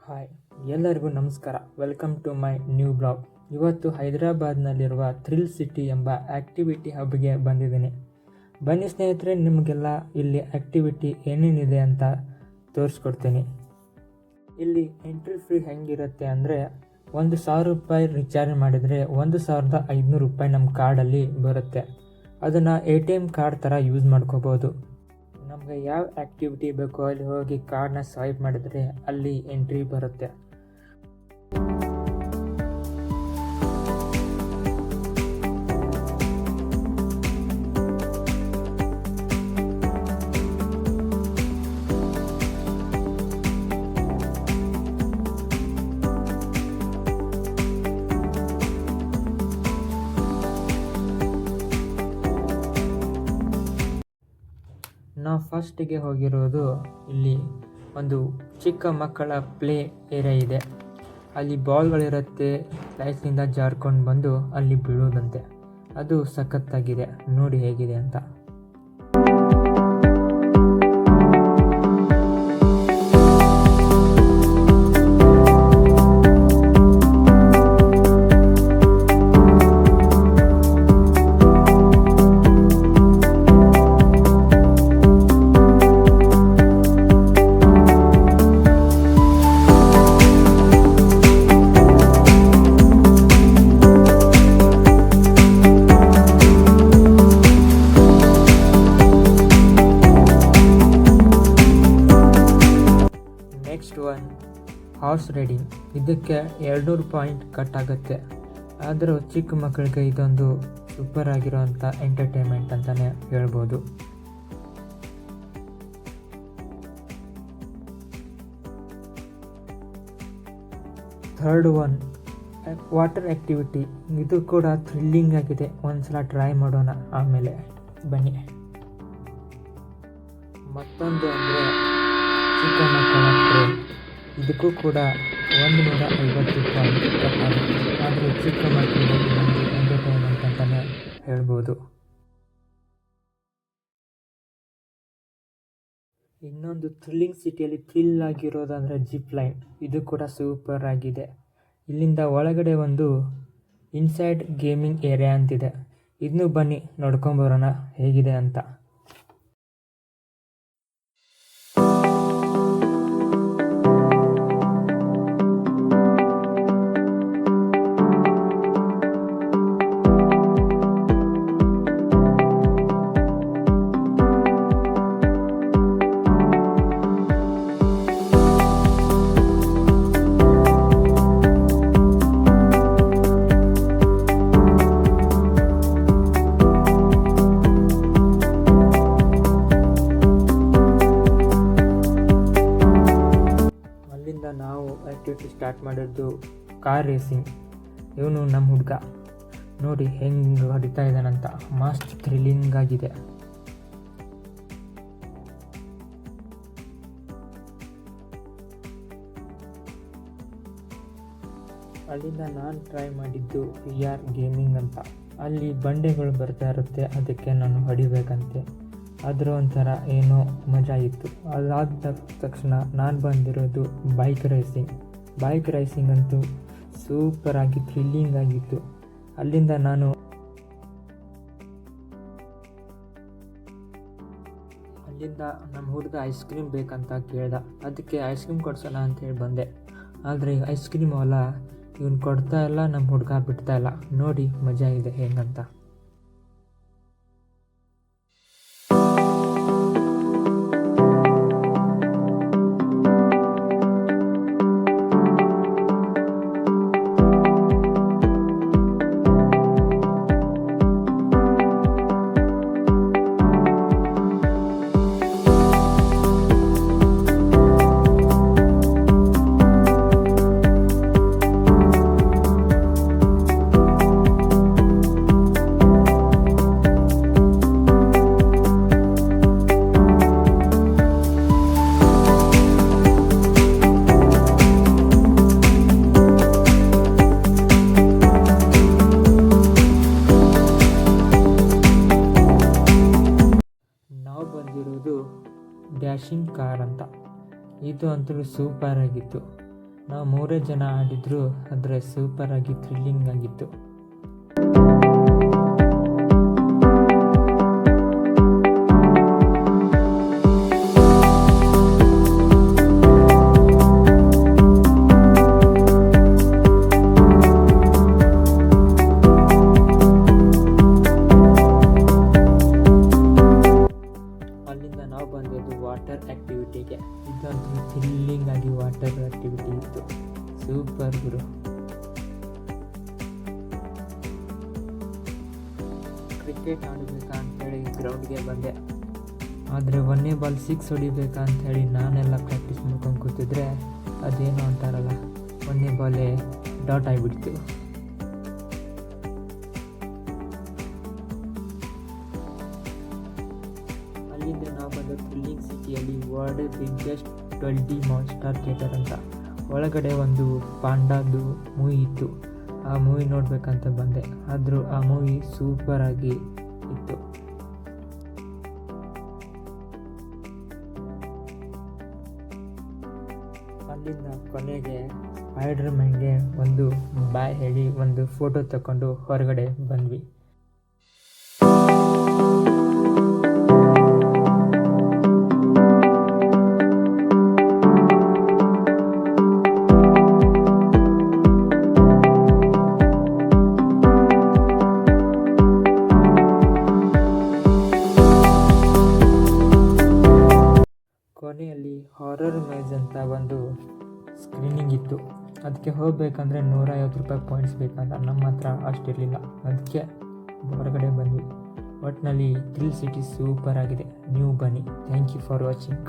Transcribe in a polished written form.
Hi, ಎಲ್ಲರಿಗೂ ನಮಸ್ಕಾರ. Welcome to my new blog. ಇವತ್ತು ಹೈದರಾಬಾದ್ನಲ್ಲಿರುವ ಥ್ರಿಲ್ ಸಿಟಿ ಎಂಬ ಆ್ಯಕ್ಟಿವಿಟಿ ಹಬ್ಗೆ ಬಂದಿದ್ದೀನಿ. ಬನ್ನಿ ಸ್ನೇಹಿತರೆ, ನಿಮಗೆಲ್ಲ ಇಲ್ಲಿ ಆ್ಯಕ್ಟಿವಿಟಿ ಏನೇನಿದೆ ಅಂತ ತೋರಿಸ್ಕೊಡ್ತೀನಿ. ಇಲ್ಲಿ ಎಂಟ್ರಿ ಫೀ ಹೆಂಗಿರುತ್ತೆ ಅಂದರೆ, 1,000 ರೂಪಾಯಿ ರಿಚಾರ್ಜ್ ಮಾಡಿದರೆ 1,500 ರೂಪಾಯಿ ನಮ್ಮ ಕಾರ್ಡಲ್ಲಿ ಬರುತ್ತೆ. ಅದನ್ನು ATM ಕಾರ್ಡ್ ಥರ ಯೂಸ್ ಮಾಡ್ಕೋಬೋದು. ನಮಗೆ ಯಾವ ಆ್ಯಕ್ಟಿವಿಟಿ ಬೇಕೋ ಅಲ್ಲಿ ಹೋಗಿ ಕಾರ್ಡ್ನ ಸ್ವೈಪ್ ಮಾಡಿದರೆ ಅಲ್ಲಿ ಎಂಟ್ರಿ ಬರುತ್ತೆ. ನಾವು ಫಸ್ಟಿಗೆ ಹೋಗಿರೋದು ಇಲ್ಲಿ ಒಂದು ಚಿಕ್ಕ ಮಕ್ಕಳ ಪ್ಲೇ ಏರಿಯಾ ಇದೆ. ಅಲ್ಲಿ ಬಾಲ್ಗಳಿರುತ್ತೆ, ಲೈಟ್ನಿಂದ ಜಾರ್ಕೊಂಡು ಬಂದು ಅಲ್ಲಿ ಬೀಳೋದಂತೆ. ಅದು ಸಖತ್ತಾಗಿದೆ, ನೋಡಿ ಹೇಗಿದೆ ಅಂತ. Next one horse riding. ಇದಕ್ಕೆ 200 ಪಾಯಿಂಟ್ ಕಟ್ ಆಗುತ್ತೆ. ಆದರೂ ಚಿಕ್ಕ ಮಕ್ಕಳಿಗೆ ಇದೊಂದು ಸೂಪರ್ ಆಗಿರೋಂಥ ಎಂಟರ್ಟೈನ್ಮೆಂಟ್ ಅಂತಲೇ ಹೇಳ್ಬೋದು. Third one water activity. ಇದು ಕೂಡ ಥ್ರಿಲ್ಲಿಂಗ್ ಆಗಿದೆ, ಒಂದ್ಸಲ ಟ್ರೈ ಮಾಡೋಣ. ಆಮೇಲೆ ಬನ್ನಿ. ಮತ್ತೊಂದು ಅಂದರೆ ಚಿಕ್ಕ ಮಕ್ಕಳ ಟ್ರೈನ್. ಇದಕ್ಕೂ ಕೂಡ 150 ಪಾಯಿಂಟ್ ಕಟ್ ಆಗುತ್ತೆ. ಆದರೆ ಚಿಕ್ಕ ಮಕ್ಕಳಿಗೆ ನಮಗೆ ಎಂಟರ್ಟೈನ್ಮೆಂಟ್ ಅಂತಲೇ ಹೇಳ್ಬೋದು. ಇನ್ನೊಂದು ಥ್ರಿಲ್ಲಿಂಗ್ ಸಿಟಿಯಲ್ಲಿ ಥ್ರಿಲ್ ಆಗಿರೋದಂದರೆ ಜಿಪ್ ಲೈನ್. ಇದು ಕೂಡ ಸೂಪರ್ ಆಗಿದೆ. ಇಲ್ಲಿಂದ ಒಳಗಡೆ ಒಂದು ಇನ್ಸೈಡ್ ಗೇಮಿಂಗ್ ಏರಿಯಾ ಅಂತಿದೆ. ಇದನ್ನು ಬನ್ನಿ ನೋಡ್ಕೊಂಬರೋಣ ಹೇಗಿದೆ ಅಂತ. ನಾವು ಆ್ಯಕ್ಟಿವಿಟಿ ಸ್ಟಾರ್ಟ್ ಮಾಡಿದ್ದು ಕಾರ್ ರೇಸಿಂಗ್. ಇವನು ನಮ್ಮ ಹುಡುಗ, ನೋಡಿ ಹೆಂಗೆ ಹೊಡಿತಾ ಇದ್ದಾನಂತ. ಮಸ್ತ್ ಥ್ರಿಲ್ಲಿಂಗ್ ಆಗಿದೆ. ಅಲ್ಲಿಂದ ನಾನು ಟ್ರೈ ಮಾಡಿದ್ದು VR ಗೇಮಿಂಗ್ ಅಂತ. ಅಲ್ಲಿ ಬಂಡೆಗಳು ಬರ್ತಾ ಇರುತ್ತೆ, ಅದಕ್ಕೆ ನಾನು ಹೊಡಿಬೇಕಂತೆ. ಅದರ ಒಂಥರ ಏನೋ ಮಜಾ ಇತ್ತು. ಅದಾದ ತಕ್ಷಣ ನಾನು ಬಂದಿರೋದು ಬೈಕ್ ರೈಸಿಂಗ್ ಅಂತೂ ಸೂಪರಾಗಿ ಥ್ರಿಲ್ಲಿಂಗ್ ಆಗಿತ್ತು. ಅಲ್ಲಿಂದ ನಮ್ಮ ಹುಡುಗ ಐಸ್ ಕ್ರೀಮ್ ಬೇಕಂತ ಕೇಳ್ದ. ಅದಕ್ಕೆ ಐಸ್ ಕ್ರೀಮ್ ಕೊಡ್ಸೋಣ ಅಂತೇಳಿ ಬಂದೆ. ಆದರೆ ಐಸ್ ಕ್ರೀಮ್ ಅಲ್ಲ, ಇವನು ಕೊಡ್ತಾ ಇಲ್ಲ, ನಮ್ಮ ಹುಡುಗ ಬಿಡ್ತಾ ಇಲ್ಲ. ನೋಡಿ ಮಜಾ ಇದೆ ಹೆಂಗಂತ. ಡ್ಯಾಶಿಂಗ್ ಕಾರ್ ಅಂತ. ಇದು ಅಂತೂ ಸೂಪರ್ ಆಗಿತ್ತು. ನಾವು 3 ಜನ ಆಡಿದ್ರು, ಆದರೆ ಸೂಪರಾಗಿ ಥ್ರಿಲ್ಲಿಂಗ್ ಆಗಿತ್ತು. ಅಲ್ಲಿಂದ ನಾವು ಬಂದಿದ್ದು ವಾಟರ್ ಆ್ಯಕ್ಟಿವಿಟಿಗೆ. ಇದಂತೂ ಥ್ರಿಲ್ಲಿಂಗ್ ಆಗಿ ವಾಟರ್ ಆ್ಯಕ್ಟಿವಿಟಿ ಇತ್ತು, ಸೂಪರ್ ಗುರು. ಕ್ರಿಕೆಟ್ ಆಡಬೇಕಾ ಅಂಥೇಳಿ ಗ್ರೌಂಡ್ಗೆ ಬಂದೆ, ಆದರೆ 1ನೇ ಬಾಲ್ 6 ಹೊಡಿಬೇಕಾ ಅಂಥೇಳಿ ನಾನೆಲ್ಲ ಪ್ರಾಕ್ಟೀಸ್ ಮಾಡ್ಕೊಂಡು ಕೂತಿದ್ರೆ ಅದೇನೋ ಅಂತಾರಲ್ಲ, 1ನೇ ಬಾಲೇ ಡಾಟ್ ಆಗಿಬಿಡ್ತು. ಅಲ್ಲಿಂದ ನಾವು ಬಂದು ಥ್ರಿಲ್ಲಿಂಗ್ ಸಿಟಿಯಲ್ಲಿ world biggest 2D monster theatre ಅಂತ. ಒಳಗಡೆ ಒಂದು ಪಾಂಡಾದು ಮೂವಿ ಇತ್ತು, ಆ ಮೂವಿ ನೋಡಬೇಕಂತ ಬಂದೆ. ಆದರೂ ಆ ಮೂವಿ ಸೂಪರಾಗಿ ಇತ್ತು. ಅಲ್ಲಿಂದ ಕೊನೆಗೆ ಸ್ಪೈಡರ್ಮ್ಯಾನ್ಗೆ ಒಂದು ಬಾಯ್ ಹೇಳಿ ಒಂದು ಫೋಟೋ ತಗೊಂಡು ಹೊರಗಡೆ ಬಂದ್ವಿ. ಕೊನೆಯಲ್ಲಿ ಹಾರರ್ ಮೇಜ್ ಅಂತ ಒಂದು ಸ್ಕ್ರೀನಿಂಗ್ ಇತ್ತು. ಅದಕ್ಕೆ ಹೋಗಬೇಕಂದ್ರೆ 150 ರೂಪಾಯಿ ಪಾಯಿಂಟ್ಸ್ ಬೇಕಂತ. ನಮ್ಮ ಹತ್ರ ಅಷ್ಟಿರಲಿಲ್ಲ, ಅದಕ್ಕೆ ಹೊರಗಡೆ ಬಂದ್ವಿ. ಒಟ್ಟಿನಲ್ಲಿ ಥ್ರಿಲ್ ಸಿಟಿ ಸೂಪರ್ ಆಗಿದೆ, ನೀವು ಬನ್ನಿ. Thank you for watching.